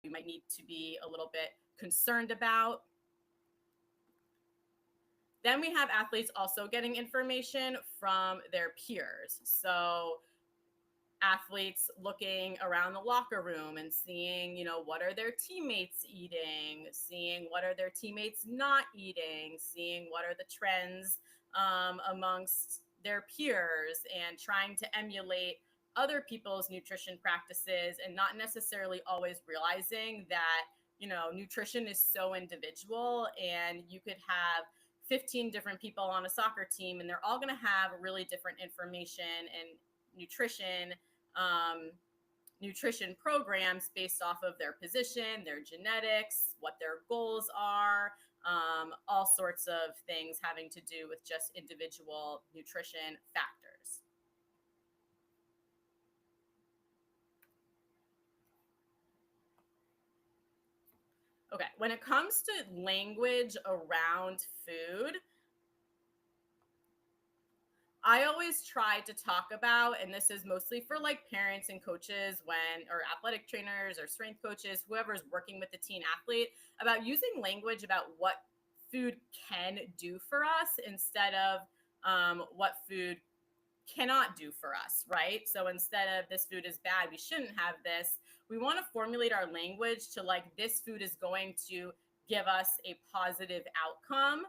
you might need to be a little bit concerned about. Then we have athletes also getting information from their peers. So athletes looking around the locker room and seeing, what are their teammates eating, seeing what are their teammates not eating, seeing what are the trends amongst their peers, and trying to emulate other people's nutrition practices, and not necessarily always realizing that, nutrition is so individual, and you could have 15 different people on a soccer team, and they're all going to have really different information and nutrition nutrition programs based off of their position, their genetics, what their goals are, all sorts of things having to do with just individual nutrition factors. Okay, when it comes to language around food, I always try to talk about, and this is mostly for like parents and coaches or athletic trainers or strength coaches, whoever's working with the teen athlete, about using language about what food can do for us instead of what food cannot do for us, right? So instead of this food is bad, we shouldn't have this, we want to formulate our language to like, this food is going to give us a positive outcome.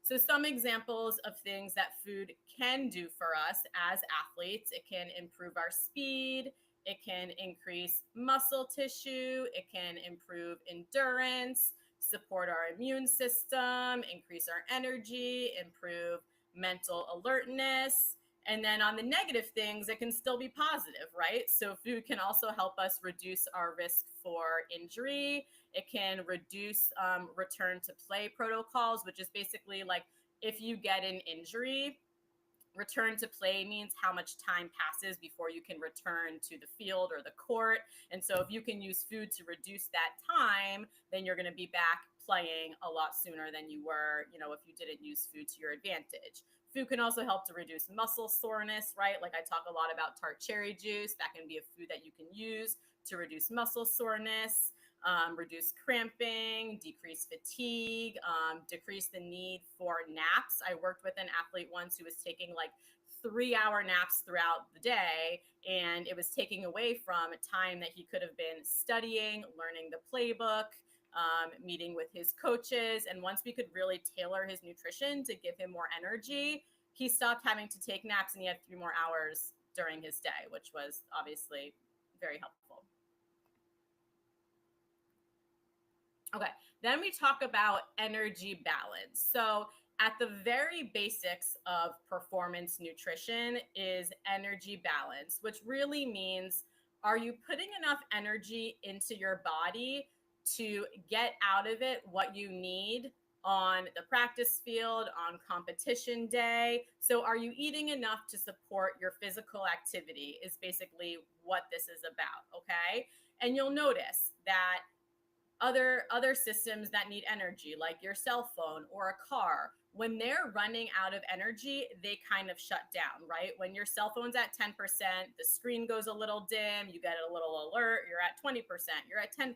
So some examples of things that food can do for us as athletes: it can improve our speed, it can increase muscle tissue, it can improve endurance, support our immune system, increase our energy, improve mental alertness. And then on the negative things, it can still be positive, right? So food can also help us reduce our risk for injury. It can reduce return to play protocols, which is basically like, if you get an injury, return to play means how much time passes before you can return to the field or the court. And so if you can use food to reduce that time, then you're going to be back playing a lot sooner than you were, if you didn't use food to your advantage. Food can also help to reduce muscle soreness, right? Like I talk a lot about tart cherry juice. That can be a food that you can use to reduce muscle soreness, reduce cramping, decrease fatigue, decrease the need for naps. I worked with an athlete once who was taking like 3-hour naps throughout the day, and it was taking away from time that he could have been studying, learning the playbook, meeting with his coaches. And once we could really tailor his nutrition to give him more energy, he stopped having to take naps, and he had 3 more hours during his day, which was obviously very helpful. Okay, then we talk about energy balance. So at the very basics of performance nutrition is energy balance, which really means, are you putting enough energy into your body to get out of it what you need on the practice field, on competition day? So are you eating enough to support your physical activity is basically what this is about, okay? And you'll notice that other systems that need energy, like your cell phone or a car, when they're running out of energy, they kind of shut down, right? When your cell phone's at 10%, the screen goes a little dim, you get a little alert, you're at 20%, you're at 10%.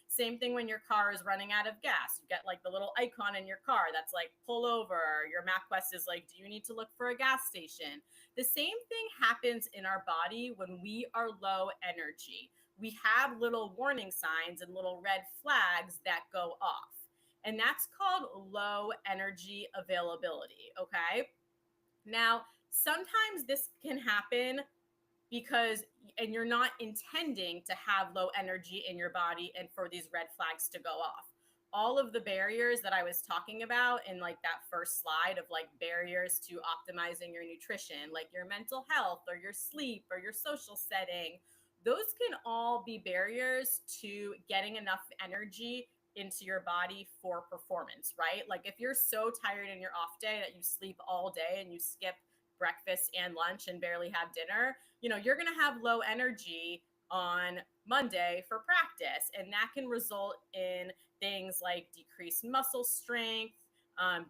Same thing when your car is running out of gas. You get like the little icon in your car that's like, pull over. Your MapQuest is like, do you need to look for a gas station? The same thing happens in our body when we are low energy. We have little warning signs and little red flags that go off. And that's called low energy availability, okay? Now, sometimes this can happen because, and you're not intending to have low energy in your body and for these red flags to go off. All of the barriers that I was talking about in like that first slide of like barriers to optimizing your nutrition, like your mental health or your sleep or your social setting, those can all be barriers to getting enough energy into your body for performance, right? Like if you're so tired in your off day that you sleep all day and you skip breakfast and lunch and barely have dinner, you're going to have low energy on Monday for practice. And that can result in things like decreased muscle strength,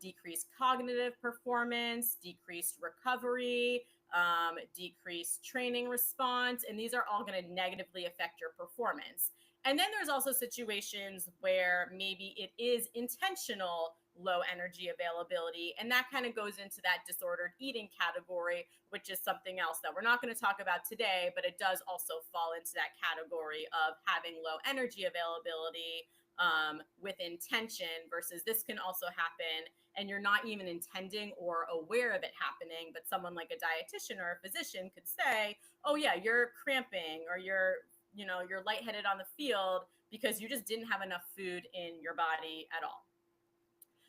decreased cognitive performance, decreased recovery, decreased training response. And these are all going to negatively affect your performance. And then there's also situations where maybe it is intentional low energy availability. And that kind of goes into that disordered eating category, which is something else that we're not going to talk about today, but it does also fall into that category of having low energy availability with intention, versus this can also happen and you're not even intending or aware of it happening. But someone like a dietitian or a physician could say, oh, yeah, you're cramping, or you're lightheaded on the field because you just didn't have enough food in your body at all.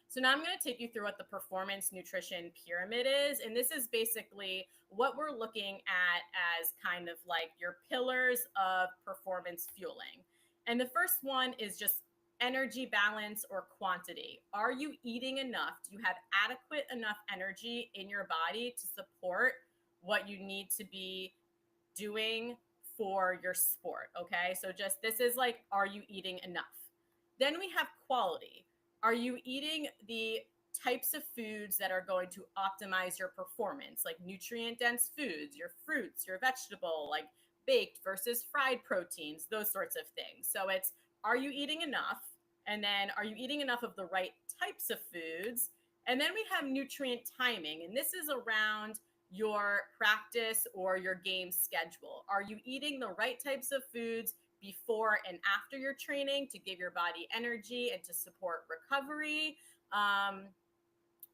So now I'm going to take you through what the performance nutrition pyramid is. And this is basically what we're looking at as kind of like your pillars of performance fueling. And the first one is just energy balance or quantity. Are you eating enough? Do you have adequate enough energy in your body to support what you need to be doing for your sport? Okay. So just this is like, are you eating enough? Then we have quality. Are you eating the types of foods that are going to optimize your performance, like nutrient dense foods, your fruits, your vegetable, like baked versus fried proteins, those sorts of things. So it's, are you eating enough? And then are you eating enough of the right types of foods? And then we have nutrient timing. And this is around your practice or your game schedule. Are you eating the right types of foods before and after your training to give your body energy and to support recovery?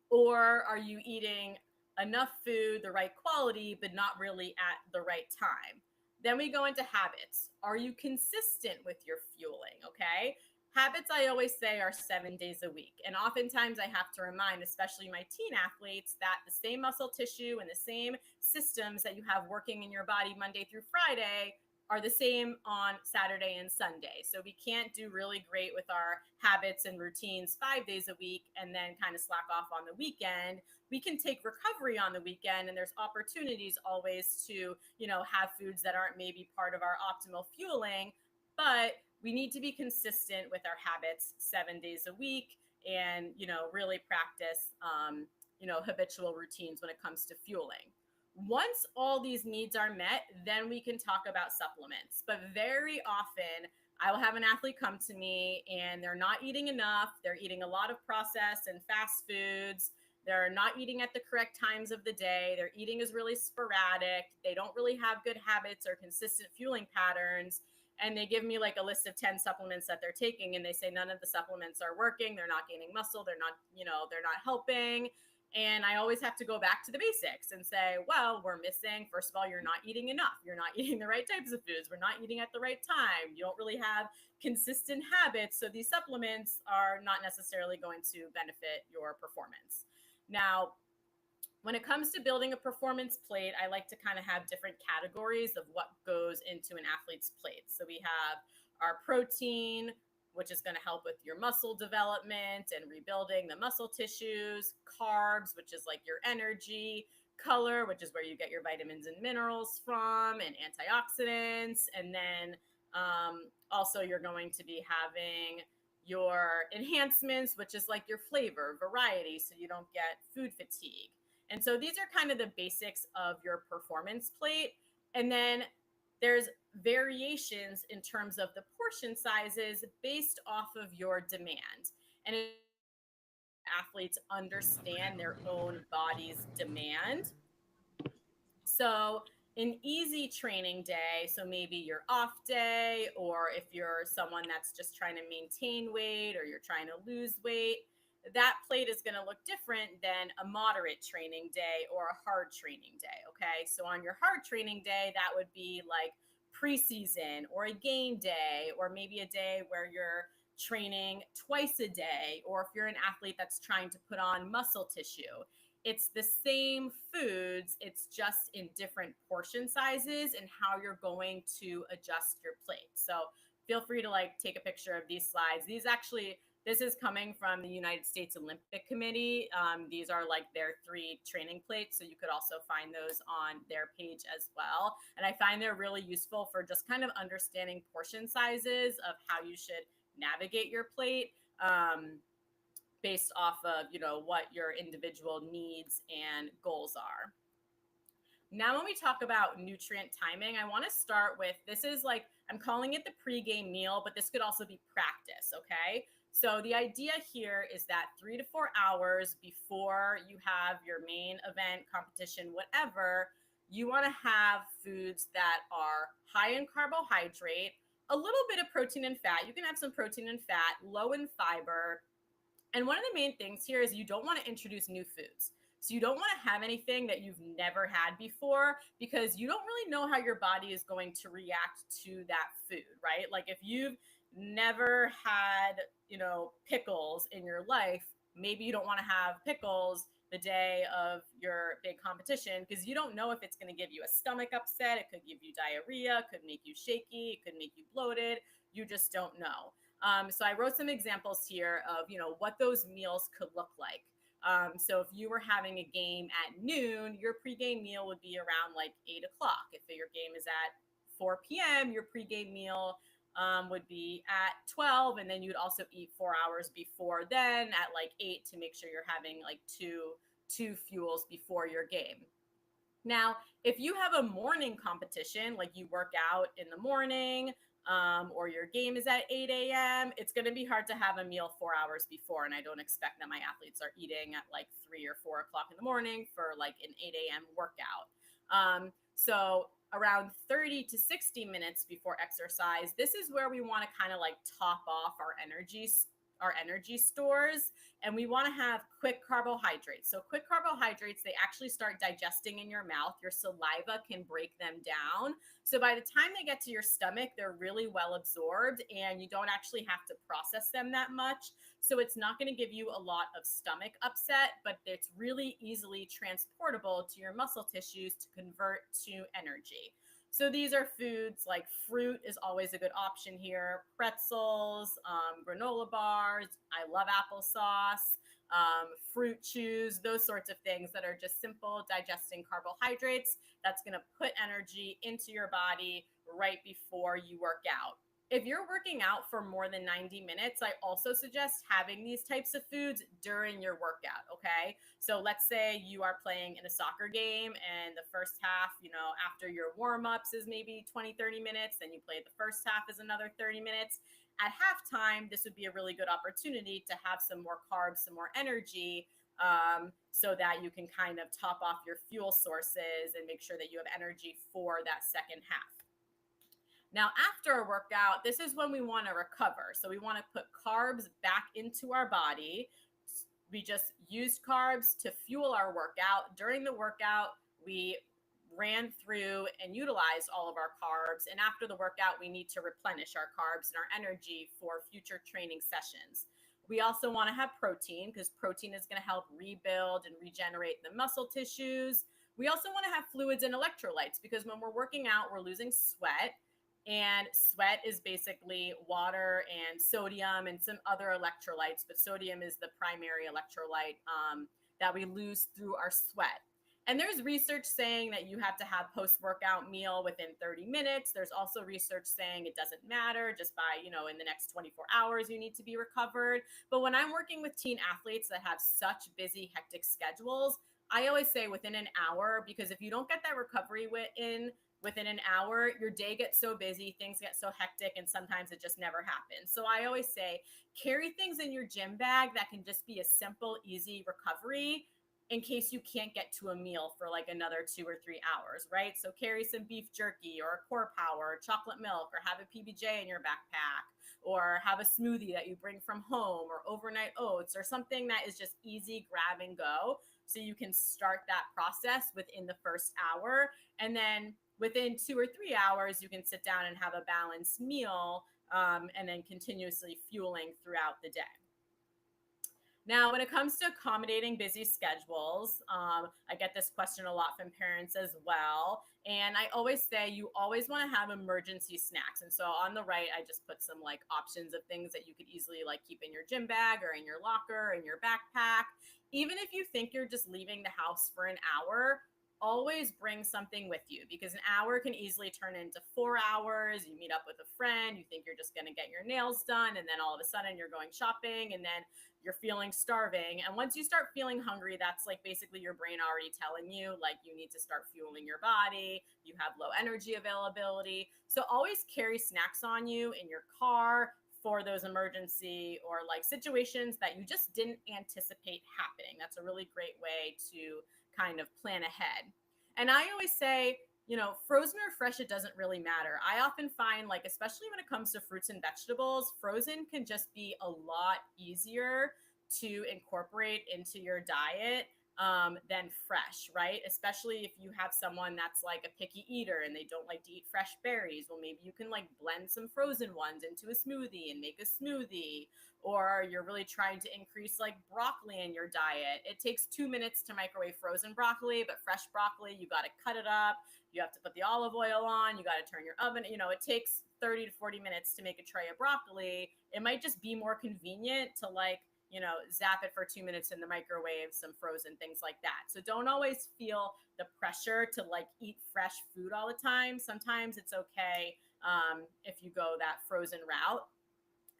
Or are you eating enough food, the right quality, but not really at the right time? Then we go into habits. Are you consistent with your fueling? Okay. Habits, I always say, are 7 days a week. And oftentimes I have to remind, especially my teen athletes, that the same muscle tissue and the same systems that you have working in your body Monday through Friday are the same on Saturday and Sunday. So we can't do really great with our habits and routines 5 days a week and then kind of slack off on the weekend. We can take recovery on the weekend, and there's opportunities always to, have foods that aren't maybe part of our optimal fueling, but we need to be consistent with our habits 7 days a week and, really practice, habitual routines when it comes to fueling. Once all these needs are met, then we can talk about supplements. But very often, I will have an athlete come to me and they're not eating enough. They're eating a lot of processed and fast foods. They're not eating at the correct times of the day. Their eating is really sporadic. They don't really have good habits or consistent fueling patterns. And they give me like a list of 10 supplements that they're taking, and they say none of the supplements are working. They're not gaining muscle. They're not helping. And I always have to go back to the basics and say, well, we're missing, first of all, you're not eating enough. You're not eating the right types of foods. We're not eating at the right time. You don't really have consistent habits. So these supplements are not necessarily going to benefit your performance. Now, when it comes to building a performance plate, I like to kind of have different categories of what goes into an athlete's plate. So we have our protein, which is going to help with your muscle development and rebuilding the muscle tissues, carbs, which is like your energy, color, which is where you get your vitamins and minerals from, and antioxidants. And then also you're going to be having your enhancements, which is like your flavor, variety, so you don't get food fatigue. And so these are kind of the basics of your performance plate. And then there's variations in terms of the portion sizes based off of your demand. And athletes understand their own body's demand. So an easy training day, so maybe your off day, or if you're someone that's just trying to maintain weight or you're trying to lose weight, that plate is going to look different than a moderate training day or a hard training day. Okay. So on your hard training day, that would be like preseason or a game day, or maybe a day where you're training twice a day, or if you're an athlete that's trying to put on muscle tissue. It's the same foods, it's just in different portion sizes and how you're going to adjust your plate. So feel free to like take a picture of these slides. This is coming from the United States Olympic Committee. These are like their 3 training plates. So you could also find those on their page as well. And I find they're really useful for just kind of understanding portion sizes of how you should navigate your plate. Based off of, what your individual needs and goals are. Now, when we talk about nutrient timing, I want to start with this is like, I'm calling it the pregame meal, but this could also be practice. Okay. So, the idea here is that 3 to 4 hours before you have your main event, competition, whatever, you want to have foods that are high in carbohydrate, a little bit of protein and fat. You can have some protein and fat, low in fiber, and one of the main things here is you don't want to introduce new foods. So you don't want to have anything that you've never had before because you don't really know how your body is going to react to that food, right? Like if you've never had, pickles in your life, maybe you don't want to have pickles the day of your big competition because you don't know if it's going to give you a stomach upset, it could give you diarrhea, it could make you shaky, it could make you bloated. You just don't know. So I wrote some examples here of, what those meals could look like. So if you were having a game at noon, your pregame meal would be around like 8 o'clock. If your game is at 4 p.m., your pregame meal would be at 12. And then you'd also eat 4 hours before then at like 8 to make sure you're having like two fuels before your game. Now, if you have a morning competition, like you work out in the morning, or your game is at 8 a.m., it's going to be hard to have a meal 4 hours before. And I don't expect that my athletes are eating at like 3 or 4 o'clock in the morning for like an 8 a.m. workout. So around 30 to 60 minutes before exercise, this is where we want to kind of like top off our energy stores, and we want to have quick carbohydrates. So quick carbohydrates, they actually start digesting in your mouth. Your saliva can break them down. So by the time they get to your stomach, they're really well absorbed and you don't actually have to process them that much. So it's not going to give you a lot of stomach upset, but it's really easily transportable to your muscle tissues to convert to energy. So these are foods like fruit is always a good option here. Pretzels, granola bars. I love applesauce, fruit chews, those sorts of things that are just simple digesting carbohydrates. That's going to put energy into your body right before you work out. If you're working out for more than 90 minutes, I also suggest having these types of foods during your workout, okay? So let's say you are playing in a soccer game and the first half, after your warm-ups is maybe 20, 30 minutes, then you play the first half is another 30 minutes. At halftime, this would be a really good opportunity to have some more carbs, some more energy, so that you can kind of top off your fuel sources and make sure that you have energy for that second half. Now, after a workout, this is when we want to recover. So we want to put carbs back into our body. We just used carbs to fuel our workout. During the workout, we ran through and utilized all of our carbs. And after the workout, we need to replenish our carbs and our energy for future training sessions. We also want to have protein because protein is going to help rebuild and regenerate the muscle tissues. We also want to have fluids and electrolytes because when we're working out, we're losing sweat. And sweat is basically water and sodium and some other electrolytes, but sodium is the primary electrolyte that we lose through our sweat. And there's research saying that you have to have post-workout meal within 30 minutes. There's also research saying it doesn't matter, just by, in the next 24 hours, you need to be recovered. But when I'm working with teen athletes that have such busy, hectic schedules, I always say within an hour, because if you don't get that recovery within an hour, your day gets so busy, things get so hectic, and sometimes it just never happens. So I always say, carry things in your gym bag that can just be a simple, easy recovery in case you can't get to a meal for like another 2 or 3 hours, right? So carry some beef jerky or a Core Power, chocolate milk, or have a PBJ in your backpack, or have a smoothie that you bring from home, or overnight oats, or something that is just easy grab and go. So you can start that process within the first hour. And then within 2 or 3 hours, you can sit down and have a balanced meal, and then continuously fueling throughout the day. Now, when it comes to accommodating busy schedules, I get this question a lot from parents as well. And I always say you always want to have emergency snacks. And so on the right, I just put some like options of things that you could easily like keep in your gym bag or in your locker, in your backpack. Even if you think you're just leaving the house for an hour, always bring something with you, because an hour can easily turn into 4 hours. You meet up with a friend, you think you're just going to get your nails done, and then all of a sudden you're going shopping, and then you're feeling starving. And once you start feeling hungry, that's like basically your brain already telling you like you need to start fueling your body. You have low energy availability. So always carry snacks on you in your car for those emergency or like situations that you just didn't anticipate happening. That's a really great way to kind of plan ahead. And I always say, frozen or fresh, it doesn't really matter. I often find, like, especially when it comes to fruits and vegetables, frozen can just be a lot easier to incorporate into your diet than fresh, right? Especially if you have someone that's like a picky eater and they don't like to eat fresh berries. Well, maybe you can like blend some frozen ones into a smoothie and make a smoothie. Or you're really trying to increase like broccoli in your diet. It takes 2 minutes to microwave frozen broccoli, but fresh broccoli, you got to cut it up. You have to put the olive oil on. You got to turn your oven. It takes 30 to 40 minutes to make a tray of broccoli. It might just be more convenient to like, zap it for 2 minutes in the microwave, some frozen things like that. So don't always feel the pressure to like eat fresh food all the time. Sometimes it's okay if you go that frozen route.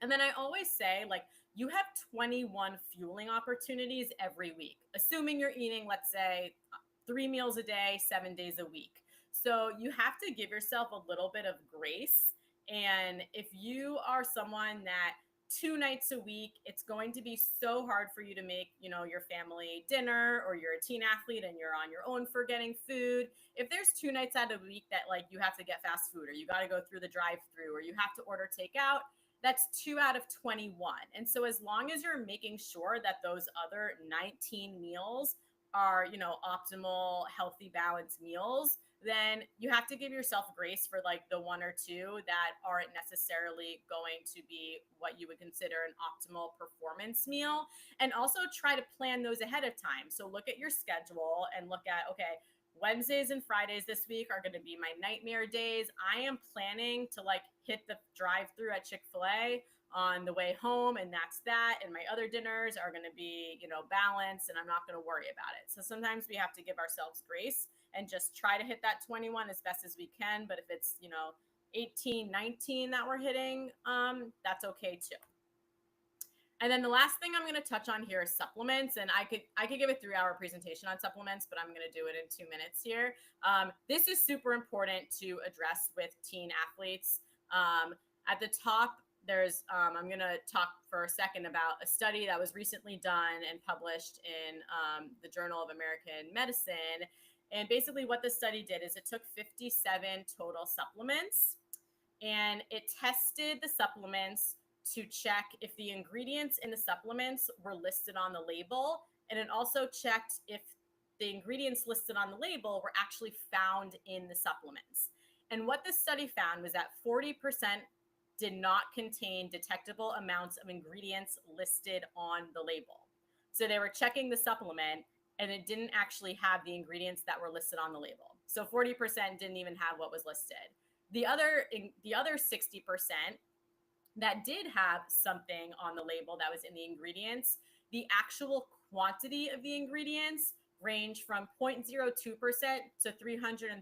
And then I always say, like, you have 21 fueling opportunities every week, assuming you're eating, let's say, 3 meals a day, 7 days a week. So you have to give yourself a little bit of grace. And if you are someone that 2 nights a week, it's going to be so hard for you to make, your family dinner, or you're a teen athlete and you're on your own for getting food. If there's 2 nights out of a week that like you have to get fast food, or you got to go through the drive-through, or you have to order takeout, that's 2 out of 21. And so as long as you're making sure that those other 19 meals are, optimal, healthy, balanced meals, then you have to give yourself grace for like the one or two that aren't necessarily going to be what you would consider an optimal performance meal. And also try to plan those ahead of time. So look at your schedule and look at, okay, Wednesdays and Fridays this week are going to be my nightmare days. I am planning to like hit the drive-through at Chick-fil-A on the way home, and that's that. And my other dinners are going to be, balanced, and I'm not going to worry about it. So sometimes we have to give ourselves grace and just try to hit that 21 as best as we can. But if it's, 18, 19 that we're hitting, that's okay too. And then the last thing I'm going to touch on here is supplements. And I could give a 3-hour presentation on supplements, but I'm going to do it in 2 minutes here. This is super important to address with teen athletes. At the top, I'm going to talk for a second about a study that was recently done and published in the Journal of American Medicine. And basically what the study did is it took 57 total supplements and it tested the supplements to check if the ingredients in the supplements were listed on the label. And it also checked if the ingredients listed on the label were actually found in the supplements. And what this study found was that 40% did not contain detectable amounts of ingredients listed on the label. So they were checking the supplement and it didn't actually have the ingredients that were listed on the label. So 40% didn't even have what was listed. The other 60% that did have something on the label that was in the ingredients, the actual quantity of the ingredients range from 0.02% to 334%,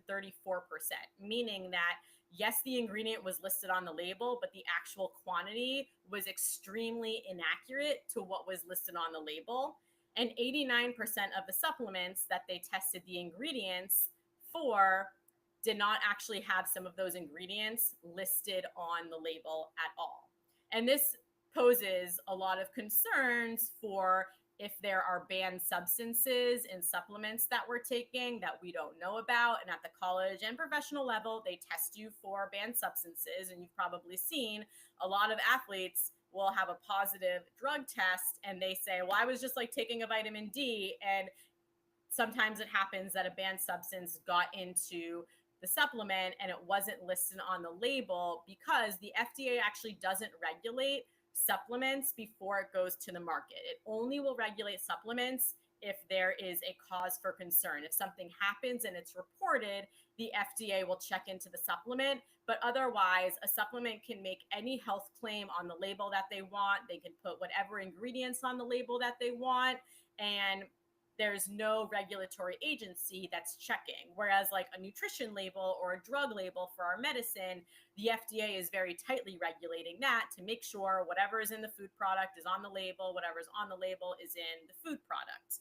meaning that yes, the ingredient was listed on the label, but the actual quantity was extremely inaccurate to what was listed on the label. And 89% of the supplements that they tested the ingredients for did not actually have some of those ingredients listed on the label at all. And this poses a lot of concerns for if there are banned substances in supplements that we're taking that we don't know about. And at the college and professional level, they test you for banned substances. And you've probably seen a lot of athletes will have a positive drug test and they say, well, I was just like taking a vitamin D. And sometimes it happens that a banned substance got into the supplement and it wasn't listed on the label because the FDA actually doesn't regulate supplements before it goes to the market. It only will regulate supplements if there is a cause for concern. If something happens and it's reported, the FDA will check into the supplement. But otherwise, a supplement can make any health claim on the label that they want. They can put whatever ingredients on the label that they want. And there's no regulatory agency that's checking. Whereas like a nutrition label or a drug label for our medicine, the FDA is very tightly regulating that to make sure whatever is in the food product is on the label, whatever is on the label is in the food product.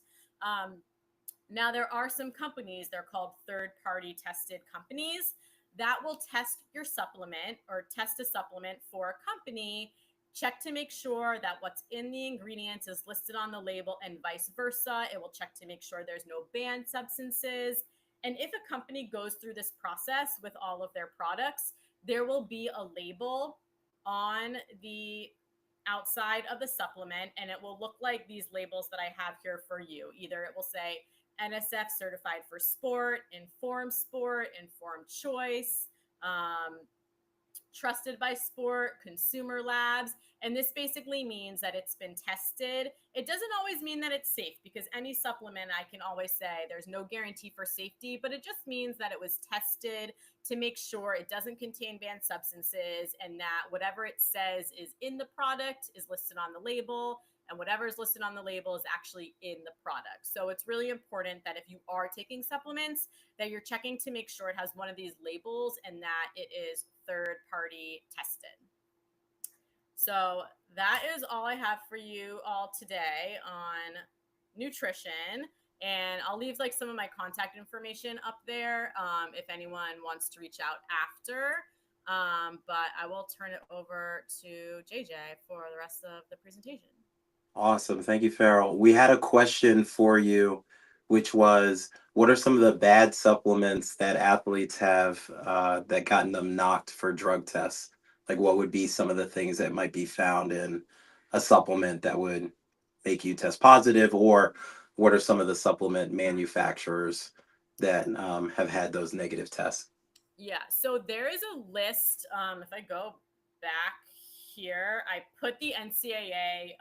Now, there are some companies, they're called third party tested companies, that will test your supplement or test a supplement for a company, check to make sure that what's in the ingredients is listed on the label and vice versa. It will check to make sure there's no banned substances. And if a company goes through this process with all of their products, there will be a label on the outside of the supplement, and it will look like these labels that I have here for you. Either it will say NSF certified for sport, informed choice, trusted by sport, consumer labs. And this basically means that it's been tested. It doesn't always mean that it's safe, because any supplement, I can always say there's no guarantee for safety, but it just means that it was tested to make sure it doesn't contain banned substances, and that whatever it says is in the product is listed on the label, and whatever is listed on the label is actually in the product. So it's really important that if you are taking supplements, that you're checking to make sure it has one of these labels and that it is third party tested. So that is all I have for you all today on nutrition. And I'll leave like some of my contact information up there if anyone wants to reach out after. But I will turn it over to JJ for the rest of the presentation. Awesome. Thank you, Farrell. We had a question for you, which was, what are some of the bad supplements that athletes have that gotten them knocked for drug tests? Like, what would be some of the things that might be found in a supplement that would make you test positive? Or what are some of the supplement manufacturers that have had those negative tests? Yeah, so there is a list. If I go back here, I put the NCAA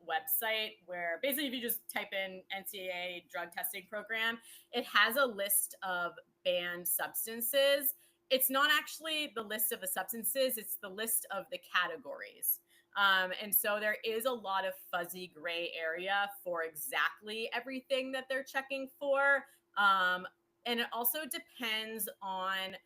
website, where basically if you just type in NCAA drug testing program, it has a list of banned substances. It's not actually the list of the substances, it's the list of the categories. And so there is a lot of fuzzy gray area for exactly everything that they're checking for. And it also depends on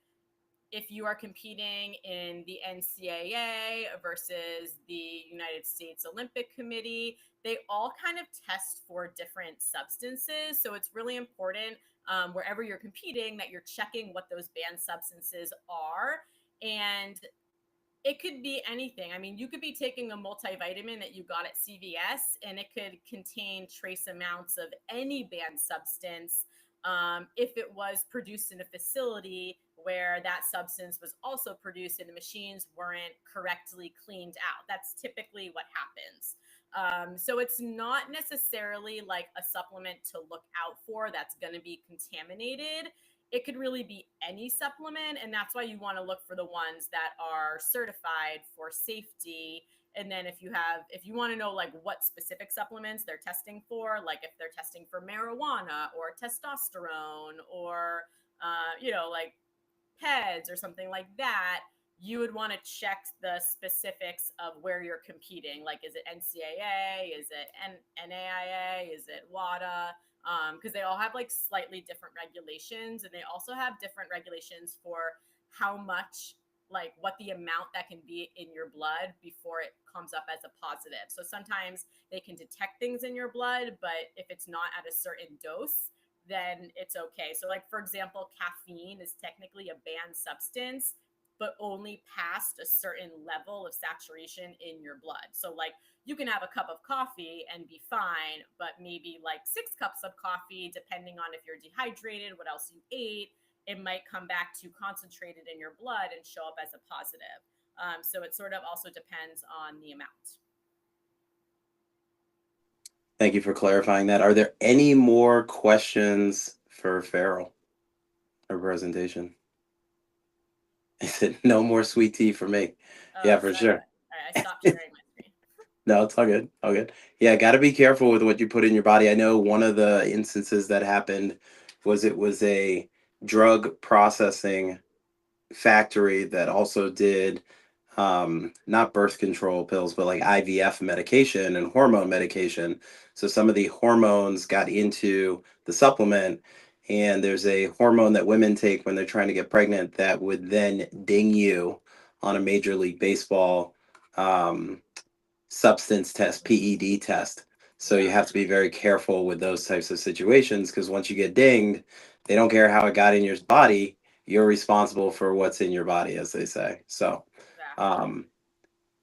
if you are competing in the NCAA versus the United States Olympic Committee. They all kind of test for different substances. So it's really important wherever you're competing that you're checking what those banned substances are. And it could be anything. I mean, you could be taking a multivitamin that you got at CVS, and it could contain trace amounts of any banned substance if it was produced in a facility where that substance was also produced and the machines weren't correctly cleaned out. That's typically what happens. So it's not necessarily like a supplement to look out for that's going to be contaminated. It could really be any supplement, and that's why you want to look for the ones that are certified for safety. And then if you want to know like what specific supplements they're testing for, like if they're testing for marijuana or testosterone or like PEDs or something like that, you would want to check the specifics of where you're competing. Like, is it NCAA? Is it NAIA? Is it WADA? Because they all have like slightly different regulations, and they also have different regulations for how much, like what the amount that can be in your blood before it comes up as a positive. So sometimes they can detect things in your blood, but if it's not at a certain dose, then it's okay. So like, for example, caffeine is technically a banned substance, but only past a certain level of saturation in your blood. So like, you can have a cup of coffee and be fine, but maybe like 6 cups of coffee, depending on if you're dehydrated, what else you ate, it might come back too concentrated in your blood and show up as a positive. So it sort of also depends on the amount. Thank you for clarifying that. Are there any more questions for Farrell or presentation? Is it no more sweet tea for me? Yeah, for Sorry. sure. I stopped sharing my screen. No, it's all good. All good. Yeah, got to be careful with what you put in your body. I know one of the instances that happened was it was a drug processing factory that also did not birth control pills, but like IVF medication and hormone medication. So some of the hormones got into the supplement, and there's a hormone that women take when they're trying to get pregnant that would then ding you on a Major League Baseball um, substance test, PED test. So you Yeah. have to be very careful with those types of situations because once you get dinged, they don't care how it got in your body. You're responsible for what's in your body, as they say. So, Exactly. um,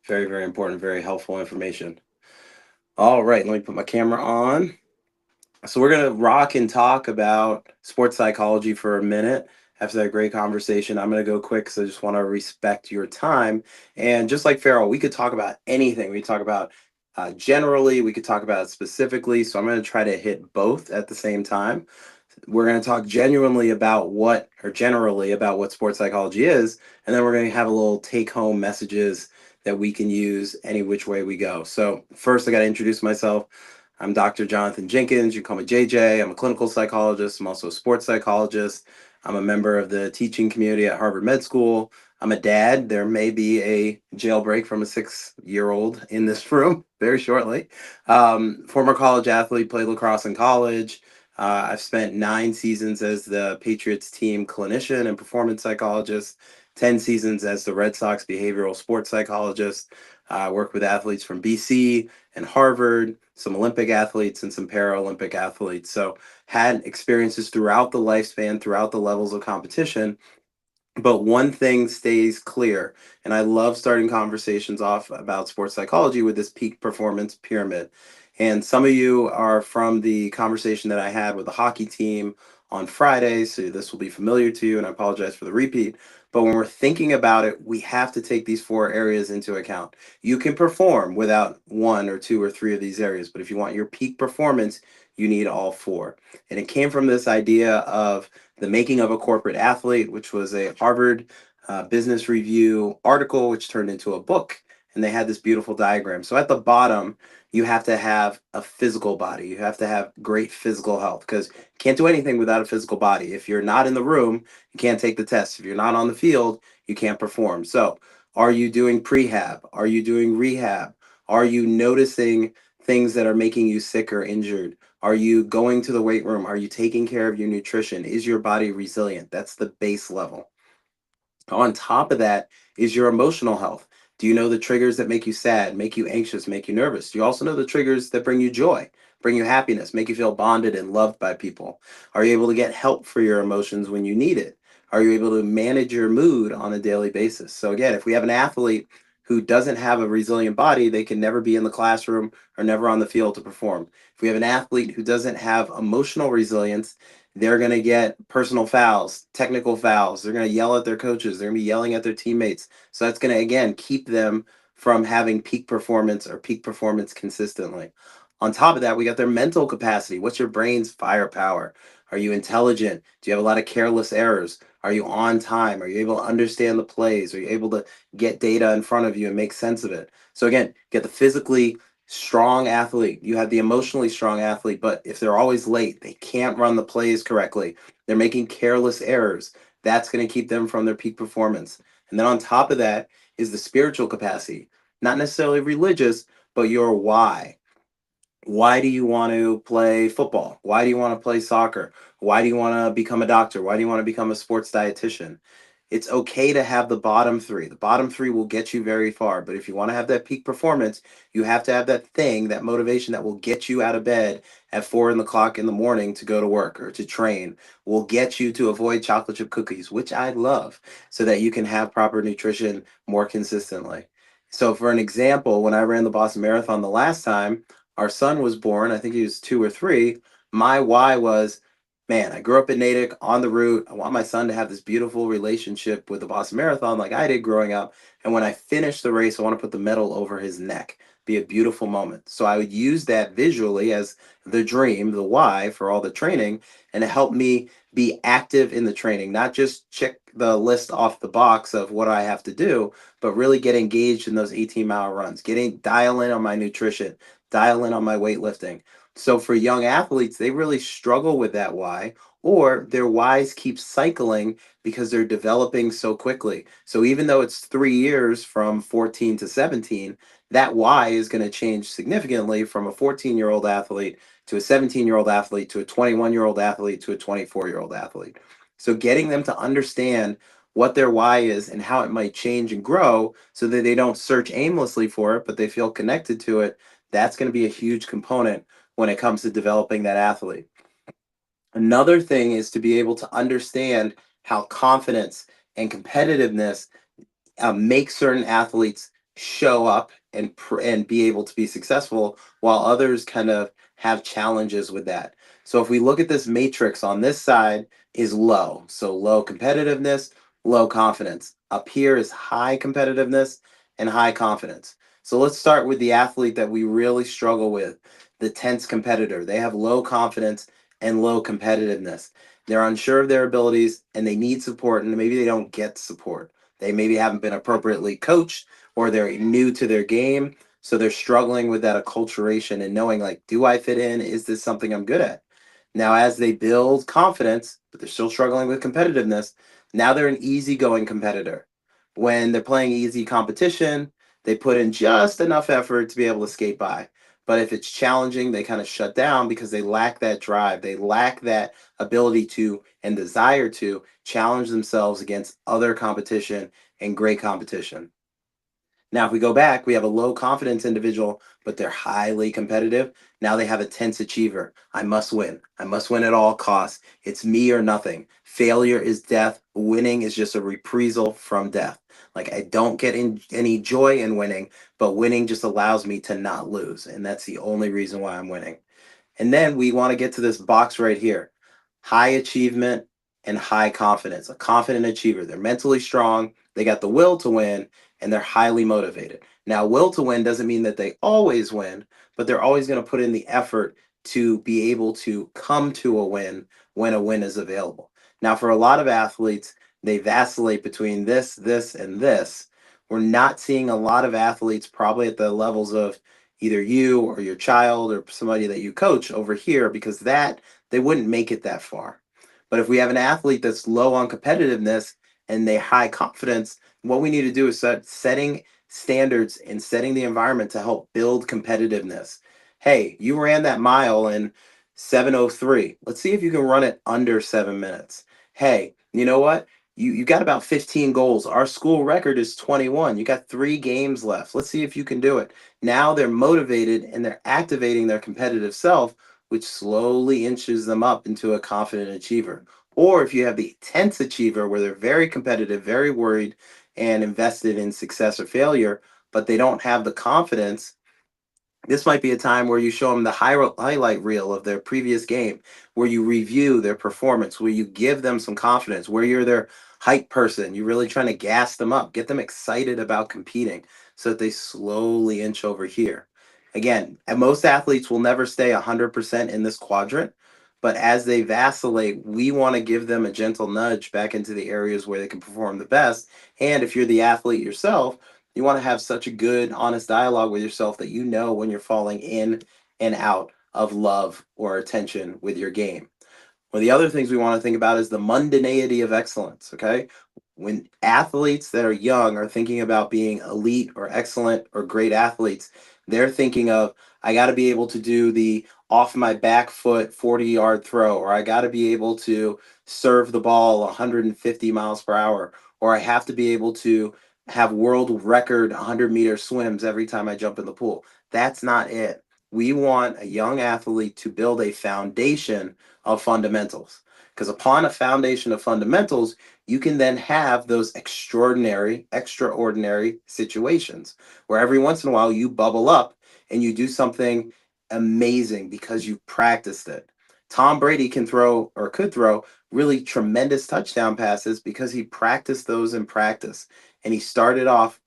very, very important, very helpful information. All right, let me put my camera on. So we're gonna rock and talk about sports psychology for a minute. After that great conversation, I'm gonna go quick because I just want to respect your time. And just like Farrell, we could talk about anything. We talk about generally, we could talk about it specifically. So I'm gonna try to hit both at the same time. We're going to talk genuinely about what, or generally about what sports psychology is, and then we're going to have a little take home messages that we can use any which way we go. So, first, I got to introduce myself. I'm Dr. Jonathan Jenkins. You can call me JJ. I'm a clinical psychologist. I'm also a sports psychologist. I'm a member of the teaching community at Harvard Med School. I'm a dad. There may be a jailbreak from a 6-year-old in this room very shortly. Former college athlete, played lacrosse in college. I've spent 9 seasons as the Patriots team clinician and performance psychologist, 10 seasons as the Red Sox behavioral sports psychologist. I worked with athletes from BC and Harvard, some Olympic athletes and some Paralympic athletes. So, had experiences throughout the lifespan, throughout the levels of competition. But one thing stays clear, and I love starting conversations off about sports psychology with this peak performance pyramid. And some of you are from the conversation that I had with the hockey team on Friday, so this will be familiar to you, and I apologize for the repeat. But when we're thinking about it, we have to take these 4 areas into account. You can perform without one or two or three of these areas, but if you want your peak performance, you need all four. And it came from this idea of the Making of a Corporate Athlete, which was a Harvard Business Review article, which turned into a book. And they had this beautiful diagram. So at the bottom, you have to have a physical body. You have to have great physical health because you can't do anything without a physical body. If you're not in the room, you can't take the test. If you're not on the field, you can't perform. So, are you doing prehab? Are you doing rehab? Are you noticing things that are making you sick or injured? Are you going to the weight room? Are you taking care of your nutrition? Is your body resilient? That's the base level. On top of that is your emotional health. Do you know the triggers that make you sad, make you anxious, make you nervous? Do you also know the triggers that bring you joy, bring you happiness, make you feel bonded and loved by people? Are you able to get help for your emotions when you need it? Are you able to manage your mood on a daily basis? So, again, if we have an athlete who doesn't have a resilient body, they can never be in the classroom or never on the field to perform. If we have an athlete who doesn't have emotional resilience, they're going to get personal fouls, technical fouls. They're going to yell at their coaches. They're going to be yelling at their teammates. So that's going to, again, keep them from having peak performance or peak performance consistently. On top of that, we got their mental capacity. What's your brain's firepower? Are you intelligent? Do you have a lot of careless errors? Are you on time? Are you able to understand the plays? Are you able to get data in front of you and make sense of it? So, again, get the physically strong athlete, you have the emotionally strong athlete, but if they're always late, they can't run the plays correctly, they're making careless errors, that's going to keep them from their peak performance. And then on top of that is the spiritual capacity, not necessarily religious, but your why. Why do you want to play football? Why do you want to play soccer? Why do you want to become a doctor? Why do you want to become a sports dietitian? It's okay to have the bottom three. The bottom three will get you very far. But if you want to have that peak performance, you have to have that thing, that motivation that will get you out of bed at 4 o'clock in the morning to go to work or to train, will get you to avoid chocolate chip cookies, which I love, so that you can have proper nutrition more consistently. So, for an example, when I ran the Boston Marathon the last time, our son was born, I think he was 2 or 3. My why was, man, I grew up in Natick on the route. I want my son to have this beautiful relationship with the Boston Marathon like I did growing up. And when I finish the race, I want to put the medal over his neck. Be a beautiful moment. So I would use that visually as the dream, the why for all the training, and it helped me be active in the training, not just check the list off the box of what I have to do, but really get engaged in those 18-mile runs, getting dial in on my nutrition, dial in on my weightlifting. So for young athletes, they really struggle with that why. or their Ys keep cycling because they're developing so quickly. So even though it's 3 years from 14 to 17, that Y is going to change significantly from a 14-year-old athlete to a 17-year-old athlete to a 21-year-old athlete to a 24-year-old athlete. So getting them to understand what their why is and how it might change and grow so that they don't search aimlessly for it, but they feel connected to it, that's going to be a huge component when it comes to developing that athlete. Another thing is to be able to understand how confidence and competitiveness make certain athletes show up and be able to be successful while others kind of have challenges with that. So if we look at this matrix on this side is low. So low competitiveness, low confidence. Up here is high competitiveness and high confidence. So let's start with the athlete that we really struggle with, the tense competitor. They have low confidence and low competitiveness. They're unsure of their abilities and they need support, and maybe they don't get support. They maybe haven't been appropriately coached, or they're new to their game. So they're struggling with that acculturation and knowing, like, do I fit in? Is this something I'm good at? Now, as they build confidence, but they're still struggling with competitiveness, now they're an easygoing competitor. When they're playing easy competition, they put in just enough effort to be able to skate by. But if it's challenging, they kind of shut down because they lack that drive. They lack that ability to and desire to challenge themselves against other competition and great competition. Now, if we go back, we have a low confidence individual, but they're highly competitive. Now they have a tense achiever. I must win. I must win at all costs. It's me or nothing. Failure is death. Winning is just a reprisal from death. Like, I don't get any joy in winning, but winning just allows me to not lose. And that's the only reason why I'm winning. And then we want to get to this box right here: high achievement and high confidence. A confident achiever. They're mentally strong, they got the will to win, and they're highly motivated. Now, will to win doesn't mean that they always win, but they're always going to put in the effort to be able to come to a win when a win is available. Now, for a lot of athletes, they vacillate between this, and this. We're not seeing a lot of athletes, probably at the levels of either you or your child or somebody that you coach over here, because that they wouldn't make it that far. But if we have an athlete that's low on competitiveness and they high confidence, what we need to do is start setting standards and setting the environment to help build competitiveness. Hey, you ran that mile in 7:03. Let's see if you can run it under 7 minutes. Hey, you know what? You got about 15 goals. Our school record is 21. You got 3 games left. Let's see if you can do it. Now they're motivated and they're activating their competitive self, which slowly inches them up into a confident achiever. Or if you have the tense achiever where they're very competitive, very worried, and invested in success or failure, but they don't have the confidence, this might be a time where you show them the highlight reel of their previous game, where you review their performance, where you give them some confidence, where you're their hype person. You're really trying to gas them up, get them excited about competing so that they slowly inch over here. Again, and most athletes will never stay 100% in this quadrant, but as they vacillate, we want to give them a gentle nudge back into the areas where they can perform the best. And if you're the athlete yourself, you want to have such a good, honest dialogue with yourself that you know when you're falling in and out of love or attention with your game. One of the other things we want to think about is the mundanity of excellence. Okay. When athletes that are young are thinking about being elite or excellent or great athletes, they're thinking of, I got to be able to do the off my back foot 40-yard throw, or I got to be able to serve the ball 150 miles per hour, or I have to be able to have world record 100-meter swims every time I jump in the pool. That's not it. We want a young athlete to build a foundation of fundamentals. Because upon a foundation of fundamentals, you can then have those extraordinary situations where every once in a while you bubble up and you do something amazing because you practiced it. Tom Brady can throw or could throw really tremendous touchdown passes because he practiced those in practice. And he started off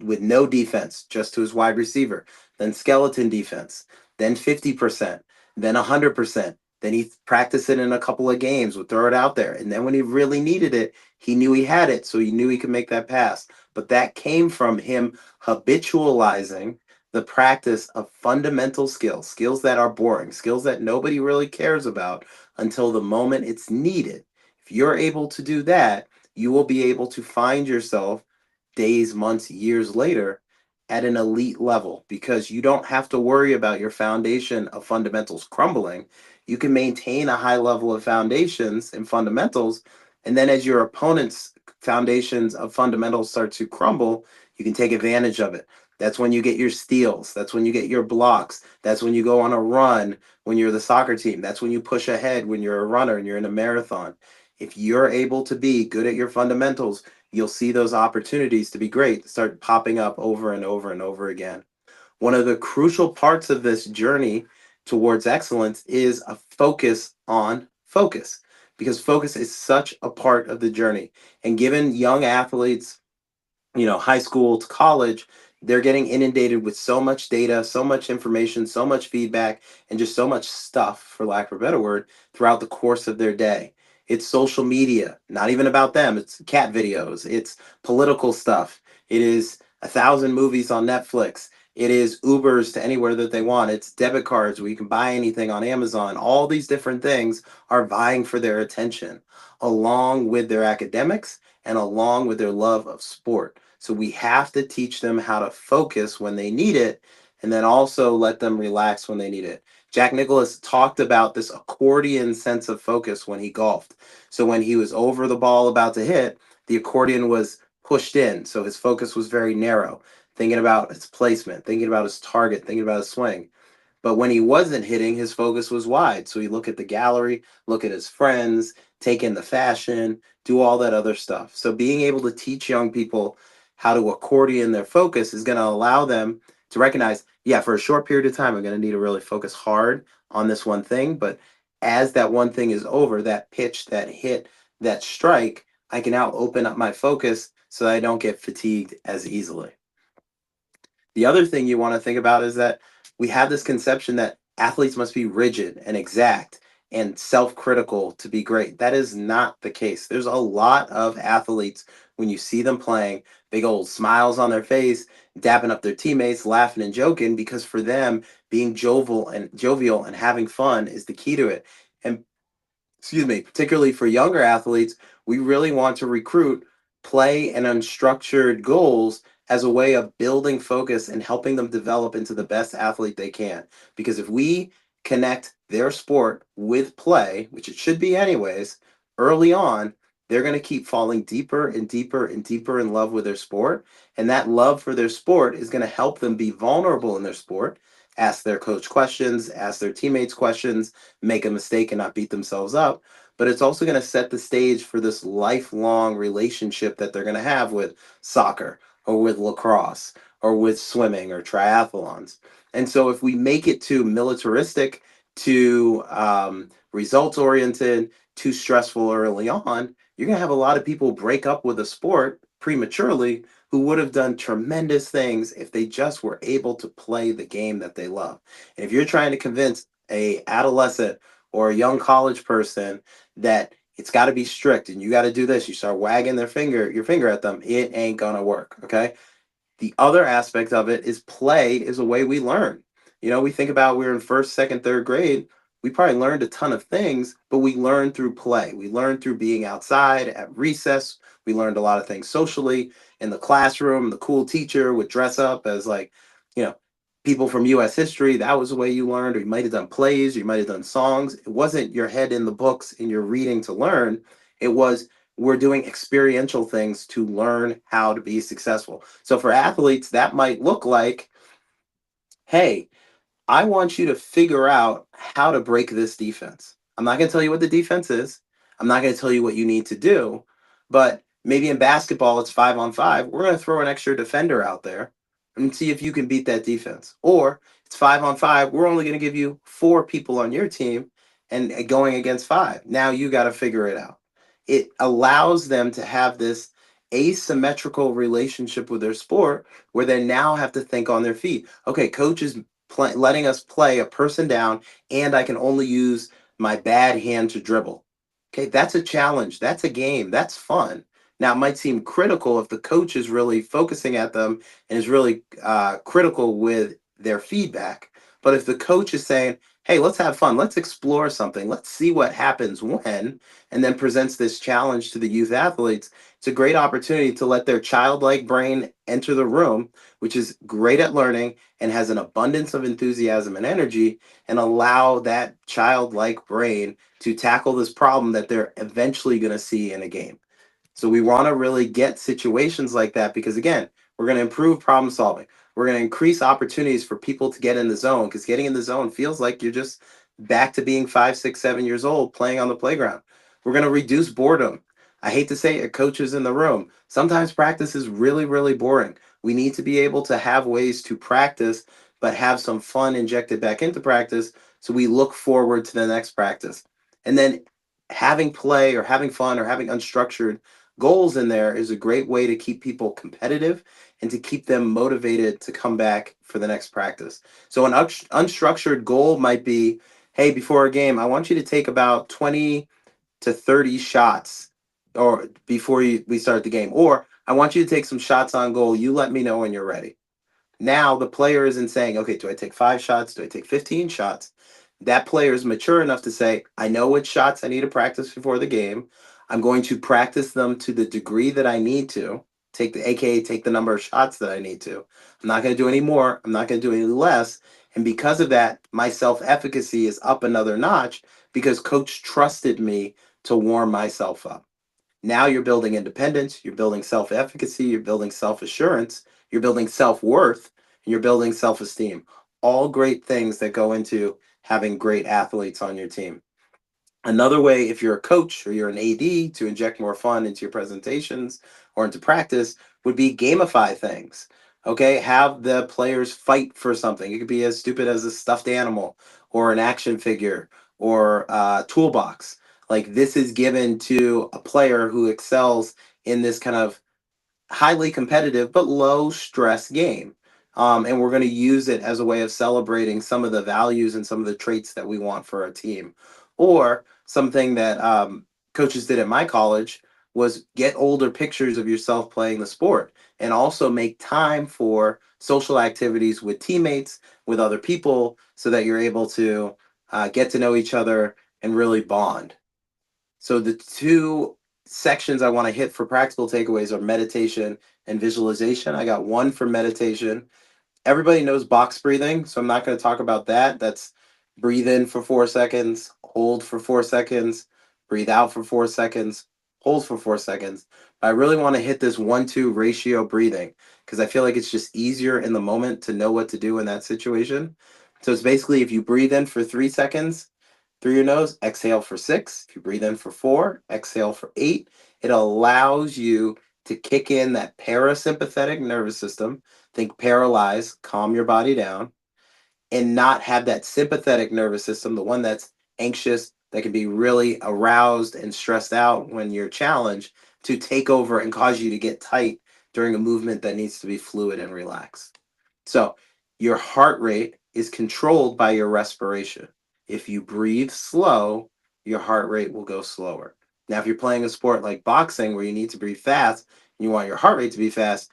with no defense, just to his wide receiver, then skeleton defense, then 50%, then 100%. Then he practiced it in a couple of games, would throw it out there. And then when he really needed it, he knew he had it. So he knew he could make that pass. But that came from him habitualizing the practice of fundamental skills, skills that are boring, skills that nobody really cares about until the moment it's needed. If you're able to do that, you will be able to find yourself days, months, years later at an elite level because you don't have to worry about your foundation of fundamentals crumbling. You can maintain a high level of foundations and fundamentals. And then as your opponent's foundations of fundamentals start to crumble, you can take advantage of it. That's when you get your steals. That's when you get your blocks. That's when you go on a run when you're the soccer team. That's when you push ahead when you're a runner and you're in a marathon. If you're able to be good at your fundamentals, you'll see those opportunities to be great start popping up over and over and over again. One of the crucial parts of this journey towards excellence is a focus on focus because focus is such a part of the journey. And given young athletes, high school to college, they're getting inundated with so much data, so much information, so much feedback, and just so much stuff, for lack of a better word, throughout the course of their day. It's social media, not even about them. It's cat videos, it's political stuff. It is 1,000 movies on Netflix. It is Ubers to anywhere that they want. It's debit cards where you can buy anything on Amazon. All these different things are vying for their attention, along with their academics and along with their love of sport. So we have to teach them how to focus when they need it and then also let them relax when they need it. Jack Nicklaus talked about this accordion sense of focus when he golfed. So when he was over the ball about to hit, the accordion was pushed in. So his focus was very narrow, thinking about his placement, thinking about his target, thinking about his swing. But when he wasn't hitting, his focus was wide. So he look at the gallery, look at his friends, take in the fashion, do all that other stuff. So being able to teach young people how to accordion their focus is going to allow them to recognize, yeah, for a short period of time, I'm going to need to really focus hard on this one thing. But as that one thing is over, that pitch, that hit, that strike, I can now open up my focus so that I don't get fatigued as easily. The other thing you want to think about is that we have this conception that athletes must be rigid and exact and self-critical to be great. That is not the case. There's a lot of athletes when you see them playing, big old smiles on their face, dapping up their teammates, laughing and joking because for them being jovial and having fun is the key to it. And excuse me, particularly for younger athletes, we really want to recruit play and unstructured goals as a way of building focus and helping them develop into the best athlete they can. Because if we connect their sport with play, which it should be anyways, early on, they're going to keep falling deeper and deeper and deeper in love with their sport. And that love for their sport is going to help them be vulnerable in their sport, ask their coach questions, ask their teammates questions, make a mistake and not beat themselves up. But it's also going to set the stage for this lifelong relationship that they're going to have with soccer or with lacrosse or with swimming or triathlons. And so if we make it too militaristic, too results oriented, too stressful early on, you're going to have a lot of people break up with a sport prematurely who would have done tremendous things if they just were able to play the game that they love. And if you're trying to convince a adolescent or a young college person that it's got to be strict and you got to do this, you start wagging your finger at them, it ain't gonna work. Okay. The other aspect of it is play is a way we learn. We think about we were in first, second, third grade. We probably learned a ton of things, but we learned through play. We learned through being outside at recess. We learned a lot of things socially in the classroom. The cool teacher would dress up as like, you know, people from US history. That was the way you learned. Or you might have done plays, or you might have done songs. It wasn't your head in the books and you're reading to learn. It was we're doing experiential things to learn how to be successful. So for athletes, that might look like, hey, I want you to figure out how to break this defense. I'm not going to tell you what the defense is. I'm not going to tell you what you need to do. But maybe in basketball, it's 5-on-5. We're going to throw an extra defender out there and see if you can beat that defense. Or it's 5-on-5. We're only going to give you 4 people on your team and going against 5. Now you got to figure it out. It allows them to have this asymmetrical relationship with their sport where they now have to think on their feet. Okay, coach is letting us play a person down, and I can only use my bad hand to dribble. Okay, that's a challenge. That's a game. That's fun. Now, it might seem critical if the coach is really focusing at them and is really critical with their feedback. But if the coach is saying, hey, let's have fun, let's explore something, let's see what happens when, and then presents this challenge to the youth athletes, it's a great opportunity to let their childlike brain enter the room, which is great at learning and has an abundance of enthusiasm and energy, and allow that childlike brain to tackle this problem that they're eventually going to see in a game. So we want to really get situations like that because, again, we're going to improve problem solving. We're going to increase opportunities for people to get in the zone because getting in the zone feels like you're just back to being 5, 6, 7 years old playing on the playground. We're going to reduce boredom. I hate to say it, coaches in the room. Sometimes practice is really, really boring. We need to be able to have ways to practice, but have some fun injected back into practice so we look forward to the next practice. And then having play or having fun or having unstructured goals in there is a great way to keep people competitive and to keep them motivated to come back for the next practice. So an unstructured goal might be, hey, before a game, I want you to take about 20 to 30 shots or before we start the game, or I want you to take some shots on goal. You let me know when you're ready. Now the player isn't saying, okay, do I take 5 shots? Do I take 15 shots? That player is mature enough to say, I know which shots I need to practice before the game. I'm going to practice them to the degree that I need to. Take the AKA take the number of shots that I need to. I'm not going to do any more. I'm not going to do any less. And because of that, my self-efficacy is up another notch because coach trusted me to warm myself up. Now you're building independence, you're building self efficacy, you're building self assurance, you're building self worth, and you're building self esteem. All great things that go into having great athletes on your team. Another way, if you're a coach or you're an AD, to inject more fun into your presentations or into practice would be gamify things. Okay, have the players fight for something. It could be as stupid as a stuffed animal or an action figure or a toolbox. Like this is given to a player who excels in this kind of highly competitive but low stress game. And we're going to use it as a way of celebrating some of the values and some of the traits that we want for our team. Or something that coaches did at my college was get older pictures of yourself playing the sport and also make time for social activities with teammates, with other people, so that you're able to get to know each other and really bond. So the two sections I want to hit for practical takeaways are meditation and visualization. I got one for meditation. Everybody knows box breathing, so I'm not going to talk about that. That's breathe in for 4 seconds, hold for 4 seconds, breathe out for 4 seconds, hold for 4 seconds. But I really want to hit this 1-2 ratio breathing because I feel like it's just easier in the moment to know what to do in that situation. So it's basically if you breathe in for 3 seconds, through your nose, exhale for 6. If you breathe in for 4, exhale for 8. It allows you to kick in that parasympathetic nervous system. Think paralyze, calm your body down, and not have that sympathetic nervous system, the one that's anxious, that can be really aroused and stressed out when you're challenged, to take over and cause you to get tight during a movement that needs to be fluid and relaxed. So, your heart rate is controlled by your respiration. If you breathe slow, your heart rate will go slower. Now, if you're playing a sport like boxing where you need to breathe fast and you want your heart rate to be fast,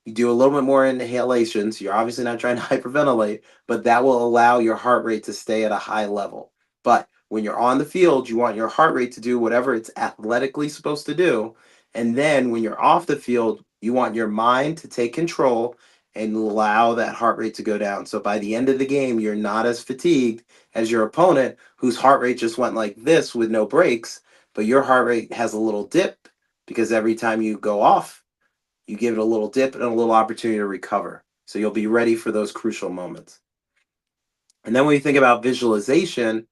you do a little bit more inhalations. You're obviously not trying to hyperventilate, but that will allow your heart rate to stay at a high level. But when you're on the field, you want your heart rate to do whatever it's athletically supposed to do. And then when you're off the field, you want your mind to take control and allow that heart rate to go down. So by the end of the game, you're not as fatigued as your opponent whose heart rate just went like this with no breaks, but your heart rate has a little dip because every time you go off, you give it a little dip and a little opportunity to recover. So you'll be ready for those crucial moments. And then when you think about visualization,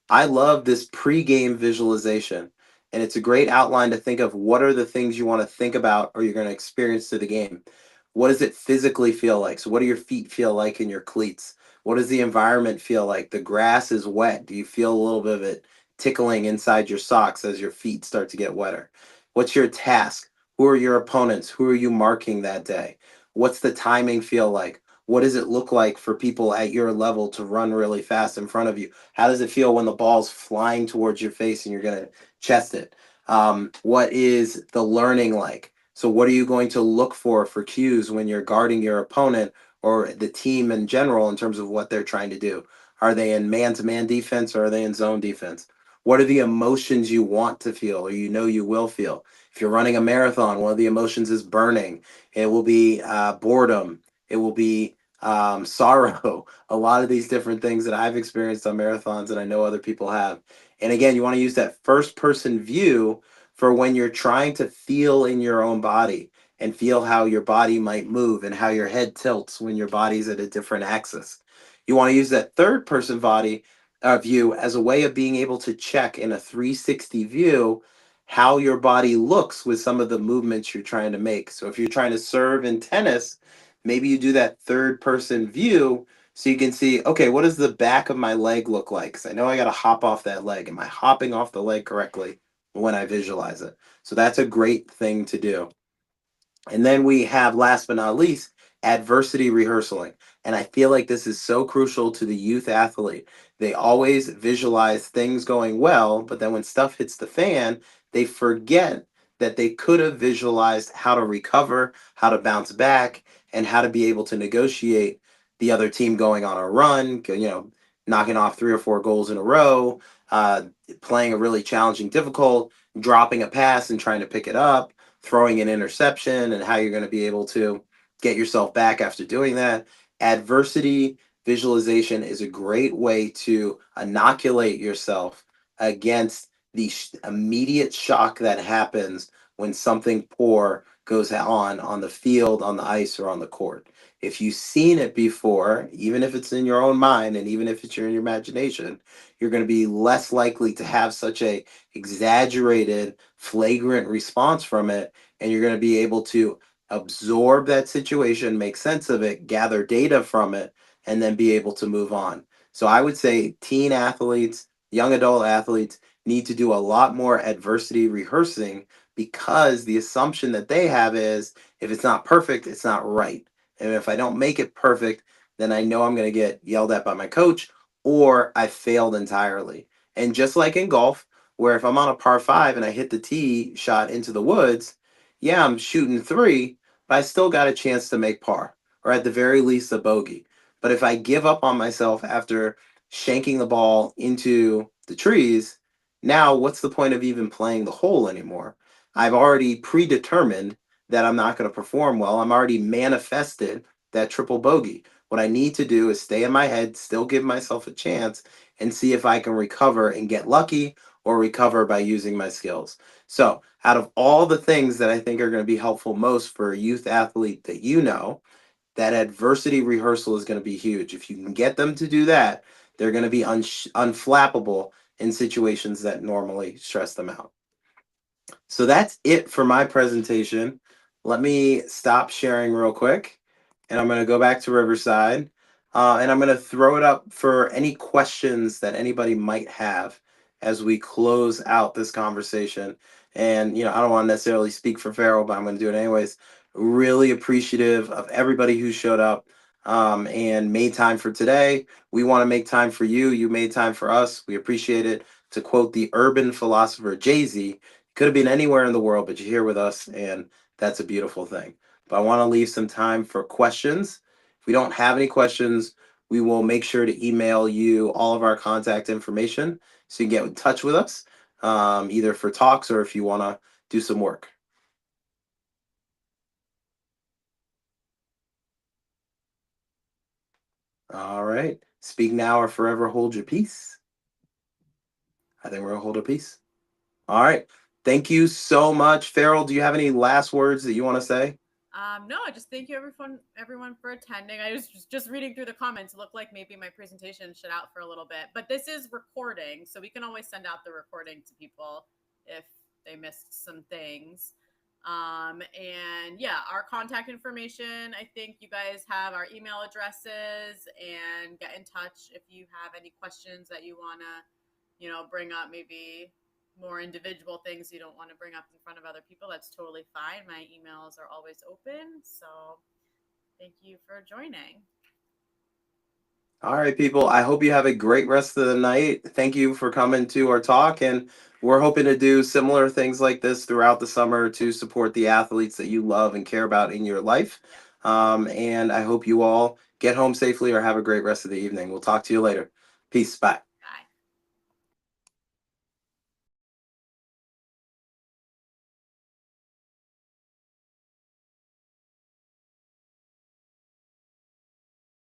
I love this pre-game visualization. And it's a great outline to think of what are the things you want to think about or you're going to experience through the game. What does it physically feel like? So what do your feet feel like in your cleats? What does the environment feel like? The grass is wet. Do you feel a little bit of it tickling inside your socks as your feet start to get wetter? What's your task? Who are your opponents? Who are you marking that day? What's the timing feel like? What does it look like for people at your level to run really fast in front of you? How does it feel when the ball's flying towards your face and you're going to chest it? What is the learning like? So, what are you going to look for cues when you're guarding your opponent or the team in general in terms of what they're trying to do? Are they in man-to-man defense or are they in zone defense? What are the emotions you want to feel or you know you will feel? If you're running a marathon, one of the emotions is burning. It will be boredom. It will be sorrow. A lot of these different things that I've experienced on marathons and I know other people have. And again, you want to use that first person view for when you're trying to feel in your own body and feel how your body might move and how your head tilts when your body's at a different axis. You want to use that third person body view as a way of being able to check in a 360 view how your body looks with some of the movements you're trying to make. So if you're trying to serve in tennis, maybe you do that third person view so you can see, okay, what does the back of my leg look like? Because I know I got to hop off that leg. Am I hopping off the leg correctly when I visualize it? So that's a great thing to do. And then we have, last but not least, adversity rehearsing. And I feel like this is so crucial to the youth athlete. They always visualize things going well, but then when stuff hits the fan, they forget that they could have visualized how to recover, how to bounce back, and how to be able to negotiate the other team going on a run, knocking off 3 or 4 goals in a row, playing a really challenging, difficult, dropping a pass and trying to pick it up, throwing an interception, and how you're going to be able to get yourself back after doing that. Adversity visualization is a great way to inoculate yourself against the immediate shock that happens when something poor goes on the field, on the ice, or on the court. If you've seen it before, even if it's in your own mind and even if it's in your imagination, you're going to be less likely to have such a exaggerated, flagrant response from it, and you're going to be able to absorb that situation, make sense of it, gather data from it, and then be able to move on. So I would say teen athletes, young adult athletes need to do a lot more adversity rehearsing, because the assumption that they have is if it's not perfect, it's not right. And if I don't make it perfect, then I know I'm going to get yelled at by my coach or I failed entirely. And just like in golf, where if I'm on a par five and I hit the tee shot into the woods, yeah, I'm shooting three, but I still got a chance to make par, or at the very least a bogey. But if I give up on myself after shanking the ball into the trees, now what's the point of even playing the hole anymore? I've already predetermined that I'm not going to perform well. I'm already manifested that triple bogey. What I need to do is stay in my head, still give myself a chance, and see if I can recover and get lucky or recover by using my skills. So, out of all the things that I think are going to be helpful most for a youth athlete that that adversity rehearsal is going to be huge. If you can get them to do that, they're going to be unflappable in situations that normally stress them out. So that's it for my presentation. Let me stop sharing real quick, and I'm going to go back to Riverside, and I'm going to throw it up for any questions that anybody might have as we close out this conversation. And, I don't want to necessarily speak for Farrell, but I'm going to do it anyways. Really appreciative of everybody who showed up and made time for today. We want to make time for you. You made time for us. We appreciate it. To quote the urban philosopher Jay-Z, could have been anywhere in the world, but you're here with us, and that's a beautiful thing. But I want to leave some time for questions. If we don't have any questions, we will make sure to email you all of our contact information so you can get in touch with us, either for talks or if you want to do some work. All right. Speak now or forever hold your peace. I think we're going to hold our peace. All right. Thank you so much. Farrell, do you have any last words that you want to say? No, I just thank you everyone for attending. I was just reading through the comments. It looked like maybe my presentation shut out for a little bit, but this is recording, so we can always send out the recording to people if they missed some things. And yeah, our contact information. I think you guys have our email addresses, and get in touch if you have any questions that you wanna, bring up. Maybe more individual things you don't want to bring up in front of other people, that's totally fine. My emails are always open. So thank you for joining. All right, people. I hope you have a great rest of the night. Thank you for coming to our talk. And we're hoping to do similar things like this throughout the summer to support the athletes that you love and care about in your life. And I hope you all get home safely or have a great rest of the evening. We'll talk to you later. Peace. Bye.